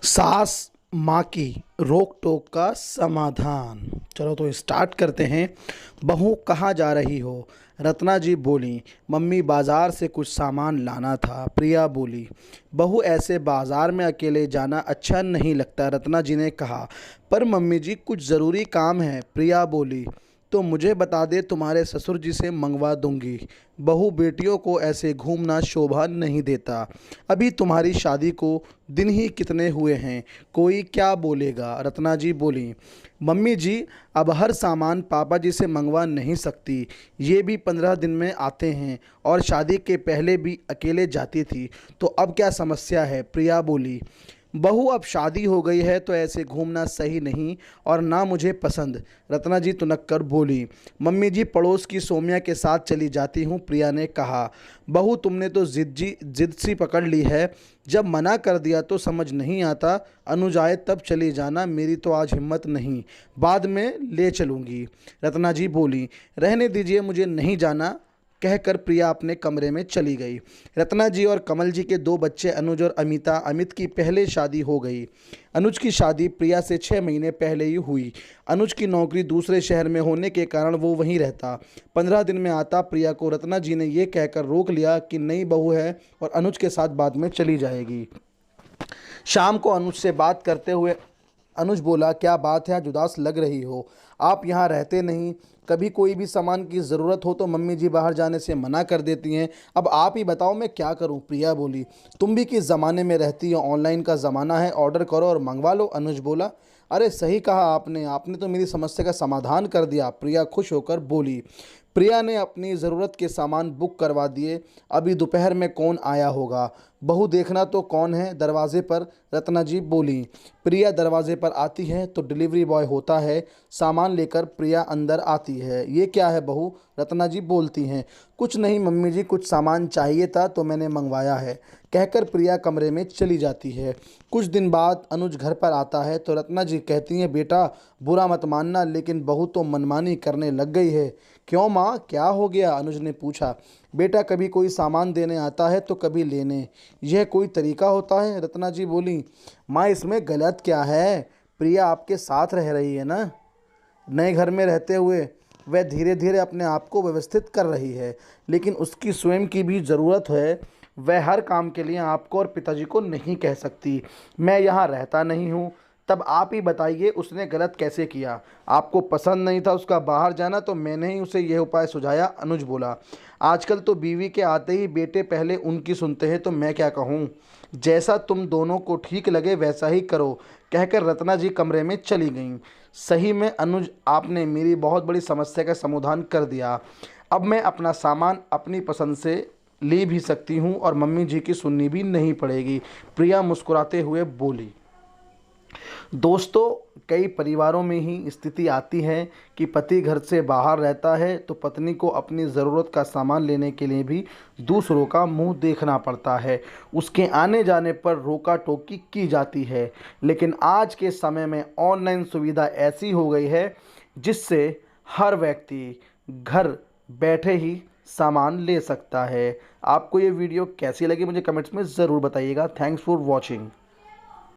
सास माँ की रोक टोक का समाधान। चलो तो स्टार्ट करते हैं। बहू कहाँ जा रही हो? रत्ना जी बोली, मम्मी बाज़ार से कुछ सामान लाना था। प्रिया बोली, बहू ऐसे बाज़ार में अकेले जाना अच्छा नहीं लगता। रत्ना जी ने कहा, पर मम्मी जी कुछ ज़रूरी काम है। प्रिया बोली, तो मुझे बता दे, तुम्हारे ससुर जी से मंगवा दूंगी। बहू बेटियों को ऐसे घूमना शोभा नहीं देता। अभी तुम्हारी शादी को दिन ही कितने हुए हैं, कोई क्या बोलेगा? रत्ना जी बोली, मम्मी जी अब हर सामान पापा जी से मंगवा नहीं सकती। ये भी 15 दिन में आते हैं और शादी के पहले भी अकेले जाती थी, तो अब क्या समस्या है? प्रिया बोली, बहू अब शादी हो गई है तो ऐसे घूमना सही नहीं और ना मुझे पसंद। रत्ना जी तुनक कर बोली, मम्मी जी पड़ोस की सोम्या के साथ चली जाती हूँ। प्रिया ने कहा, बहू तुमने तो जिद सी पकड़ ली है। जब मना कर दिया तो समझ नहीं आता। अनुज आए तब चली जाना, मेरी तो आज हिम्मत नहीं, बाद में ले चलूँगी। रत्ना जी बोली, रहने दीजिए, मुझे नहीं जाना, कहकर प्रिया अपने कमरे में चली गई। रत्ना जी और कमल जी के 2 बच्चे अनुज और अमिता। अमित की पहले शादी हो गई। अनुज की शादी प्रिया से 6 महीने पहले ही हुई। अनुज की नौकरी दूसरे शहर में होने के कारण वो वहीं रहता। 15 दिन में आता। प्रिया को रत्ना जी ने यह कहकर रोक लिया कि नई बहू है और अनुज के साथ बाद में चली जाएगी। शाम को अनुज से बात करते हुए अनुज बोला, क्या बात है, आज उदास लग रही हो? आप यहाँ रहते नहीं, कभी कोई भी सामान की ज़रूरत हो तो मम्मी जी बाहर जाने से मना कर देती हैं। अब आप ही बताओ मैं क्या करूँ? प्रिया बोली, तुम भी किस ज़माने में रहती हो? ऑनलाइन का ज़माना है, ऑर्डर करो और मंगवा लो। अनुज बोला, अरे सही कहा आपने, आपने तो मेरी समस्या का समाधान कर दिया। प्रिया खुश होकर बोली। प्रिया ने अपनी ज़रूरत के सामान बुक करवा दिए। अभी दोपहर में कौन आया होगा? बहू देखना तो कौन है दरवाजे पर? रत्ना जी बोली। प्रिया दरवाजे पर आती है तो डिलीवरी बॉय होता है। सामान लेकर प्रिया अंदर आती है। ये क्या है बहू? रत्ना जी बोलती हैं, कुछ नहीं मम्मी जी, कुछ सामान चाहिए था तो मैंने मंगवाया है, कहकर प्रिया कमरे में चली जाती है। कुछ दिन बाद अनुज घर पर आता है तो रत्ना जी कहती हैं, बेटा बुरा मत मानना, लेकिन बहू तो मनमानी करने लग गई है। क्यों माँ, क्या हो गया? अनुज ने पूछा। बेटा कभी कोई सामान देने आता है तो कभी लेने, यह कोई तरीका होता है? रत्ना जी बोली, माँ इसमें गलत क्या है? प्रिया आपके साथ रह रही है ना, नए घर में रहते हुए वह धीरे धीरे अपने आप को व्यवस्थित कर रही है, लेकिन उसकी स्वयं की भी ज़रूरत है। वह हर काम के लिए आपको और पिताजी को नहीं कह सकती। मैं यहाँ रहता नहीं हूँ, तब आप ही बताइए उसने गलत कैसे किया? आपको पसंद नहीं था उसका बाहर जाना तो मैंने ही उसे यह उपाय सुझाया। अनुज बोला, आजकल तो बीवी के आते ही बेटे पहले उनकी सुनते हैं, तो मैं क्या कहूँ? जैसा तुम दोनों को ठीक लगे वैसा ही करो, कहकर रत्ना जी कमरे में चली गईं। सही में अनुज, आपने मेरी बहुत बड़ी समस्या का समाधान कर दिया। अब मैं अपना सामान अपनी पसंद से ले भी सकती हूँ और मम्मी जी की सुननी भी नहीं पड़ेगी। प्रिया मुस्कुराते हुए बोली। दोस्तों, कई परिवारों में ही स्थिति आती है कि पति घर से बाहर रहता है तो पत्नी को अपनी ज़रूरत का सामान लेने के लिए भी दूसरों का मुंह देखना पड़ता है। उसके आने जाने पर रोका टोकी की जाती है। लेकिन आज के समय में ऑनलाइन सुविधा ऐसी हो गई है जिससे हर व्यक्ति घर बैठे ही सामान ले सकता है। आपको ये वीडियो कैसी लगी मुझे कमेंट्स में ज़रूर बताइएगा। Thanks for watching.